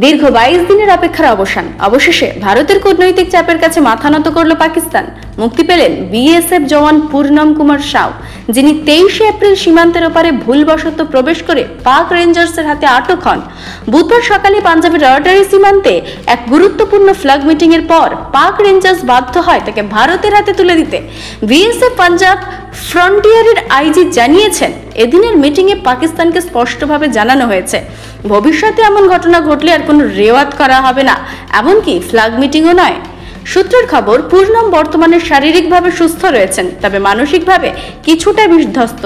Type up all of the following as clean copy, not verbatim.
দীর্ঘ 22 দিনের অপেক্ষার অবসান। অবশেষে ভারতের কূটনৈতিক চাপের কাছে মাথা নত করল পাকিস্তান। মুক্তি পেলেন বিএসএফ জওয়ান পূর্ণম কুমার সাউ, যিনি 23 এপ্রিল সীমান্তের ওপারে ভুলবশত প্রবেশ করে পাক রেঞ্জার্সের হাতে আটক হন। বুধবার সকালে পাঞ্জাবের রয়টারি সীমান্তে এক গুরুত্বপূর্ণ ফ্ল্যাগ মিটিং এর পর পাক রেঞ্জার্স বাধ্য হয় তাকে ভারতের হাতে তুলে দিতে। বিএসএফ পাঞ্জাব ফ্রন্টিয়ারের আইজি জানিয়েছেন, এদিনের মিটিংয়ে পাকিস্তানকে স্পষ্টভাবে জানানো হয়েছে, ভবিষ্যতে এমন ঘটনা ঘটলে আর কোনো রেওয়াত করা হবে না, এমনকি ফ্ল্যাগ মিটিংও নয়। সূত্রের খবর, পূর্ণম বর্তমানে শারীরিকভাবে সুস্থ রয়েছেন, তবে মানসিকভাবে কিছুটা বিধ্বস্ত।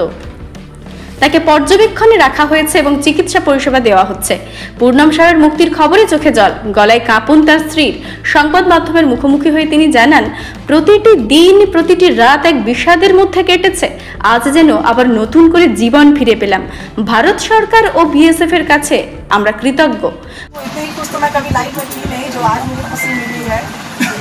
তাকে পর্যবেক্ষণে রাখা হয়েছে এবং চিকিৎসা পরিষেবা দেওয়া হচ্ছে। পূর্ণম সাহের মুক্তির খবরে চোখে জল, গলায় কাঁপুন তার স্ত্রীর। সংবাদ মাধ্যমের মুখোমুখি হয়ে তিনি জানান, প্রতিটি দিন প্রতিটি রাত এক বিষাদের মধ্যে কেটেছে। আজ যেন আবার নতুন করে জীবন ফিরে পেলাম। ভারত সরকার ও বিএসএফ এর কাছে আমরা কৃতজ্ঞ।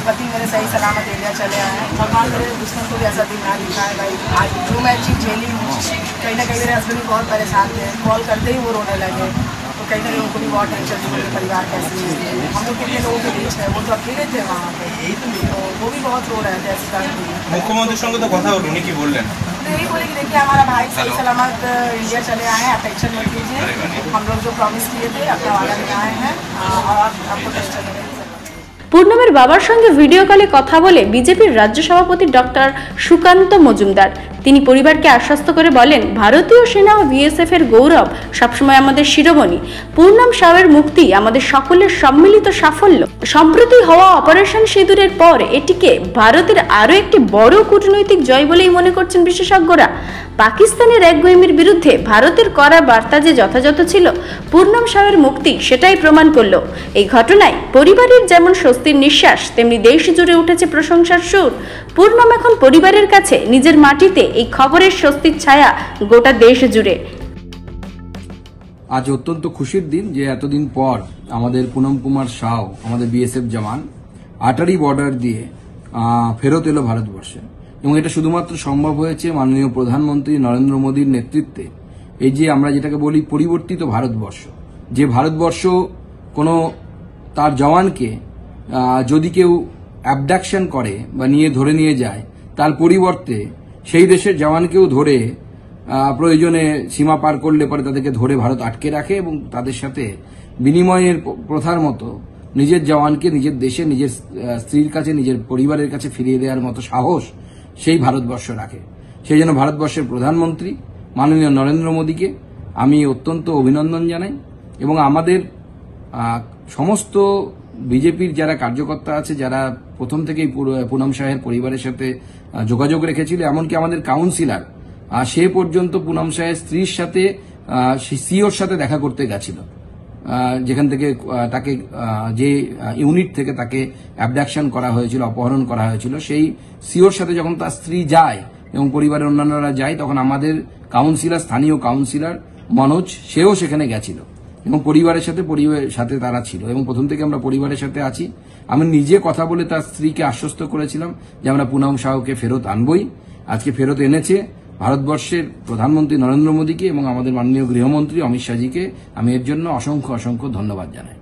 पति मेरे सही सलामत इंडिया चले आए हैं। भगवान मेरे दुश्मन को भी ऐसा दिन ना दिखाए भाई। आज जो मैं चीज़ झेली हूँ, कहीं ना कहीं मेरे हस्बैंड भी बहुत परेशान थे। कॉल करते ही वो रोने लगे, तो कहीं ना कहीं उनको भी बहुत टेंशन थी मेरे परिवार कैसे है। हम लोग कितने लोगों के बीच है, वो तो अकेले थे वहाँ पे, तो वो भी बहुत रो रहे थे ऐसे कारण। मुख्यमंत्री संगे तो कथा उन्हीं की बोल रहे हैं, यही बोले कि देखिए हमारा भाई सही सलामत इंडिया चले आए हैं, आप टेंशन मत लीजिए। हम लोग जो प्रॉमिस किए थे अपना वादा में आए हैं और आपको टेंशन नहीं। পূর্ণমের বাবার সঙ্গে ভিডিও কলে কথা বলে বিজেপির রাজ্য সভাপতি ডক্টর সুকান্ত মজুমদার তিনি পরিবারকে আশ্বস্ত করে বলেন, ভারতীয় সেনা ও বিএসএফ এর গৌরব সবসময় আমাদের শিরোমণি। পূর্ণম সাউয়ের মুক্তি আমাদের সকলের সম্মিলিত সাফল্য। সম্প্রতি হওয়া অপারেশন সিঁদুরের পর এটিকে ভারতের আরও একটি বড় কূটনৈতিক জয় বলেই মনে করছেন বিশেষজ্ঞরা। পাকিস্তানের একগুঁয়েমির বিরুদ্ধে ভারতের করা বার্তা যে যথাযথ ছিল, পূর্ণম সাউয়ের মুক্তি সেটাই প্রমাণ করল। এই ঘটনায় পরিবারের যেমন স্বস্তির নিঃশ্বাস, তেমনি দেশ জুড়ে উঠেছে প্রশংসার সুর। পূর্ণম এখন পরিবারের কাছে নিজের মাটিতে, এই খবরের স্বস্তির ছায়া গোটা দেশ জুড়ে। আজ অত্যন্ত খুশির দিন যে এতদিন পর আমাদের পূর্ণম কুমার সাউ, আমাদের বিএসএফ জওয়ান, আটারি বর্ডার দিয়ে ফেরত এলো ভারতবর্ষে। এবং এটা শুধুমাত্র সম্ভব হয়েছে মাননীয় প্রধানমন্ত্রী নরেন্দ্র মোদীর নেতৃত্বে। এই যে আমরা যেটাকে বলি পরিবর্তিত ভারতবর্ষ, যে ভারতবর্ষ কোনো তার জওয়ানকে যদি কেউ অ্যাবডাকশন করে বা ধরে নিয়ে যায়, তার পরিবর্তে সেই দেশের জওয়ানকেও ধরে প্রয়োজনে সীমা পার করলে পরে তাদেরকে ধরে ভারত আটকে রাখে এবং তাদের সাথে বিনিময়ের প্রথার মতো নিজের জওয়ানকে নিজের দেশে, নিজের স্ত্রীর কাছে, নিজের পরিবারের কাছে ফিরিয়ে দেওয়ার মতো সাহস সেই ভারতবর্ষ রাখে। সেই জন্য ভারতবর্ষের প্রধানমন্ত্রী মাননীয় নরেন্দ্র মোদীকে আমি অত্যন্ত অভিনন্দন জানাই এবং আমাদের সমস্ত বিজেপির যারা কার্যকর্তা আছে, যারা প্রথম থেকেই পূর্ণম সাহের পরিবারের সাথে যোগাযোগ রেখেছিল, এমনকি আমাদের কাউন্সিলর সে পর্যন্ত পূর্ণম সাহের স্ত্রীর সাথে সিওর সাথে দেখা করতে গেছিল, যেখান থেকে তাকে যে ইউনিট থেকে তাকে অ্যাবডাকশন করা হয়েছিল, অপহরণ করা হয়েছিল, সেই সিওর সাথে যখন তার স্ত্রী যায় এবং পরিবারের অন্যান্যরা যায়, তখন আমাদের কাউন্সিলর, স্থানীয় কাউন্সিলর মনোজ, সেও সেখানে গেছিল এবং পরিবারের সাথে তারা ছিল এবং প্রথম থেকে আমরা পরিবারের সাথে আছি। আমি নিজে কথা বলে তার স্ত্রীকে আশ্বস্ত করেছিলাম যে আমরা পূর্ণম সাউকে ফেরত আনবই। আজকে ফেরত এনেছে ভারতবর্ষের প্রধানমন্ত্রী নরেন্দ্র মোদীকে এবং আমাদের মাননীয় গৃহমন্ত্রী অমিত শাহজিকে আমি এর জন্য অসংখ্য অসংখ্য ধন্যবাদ জানাই।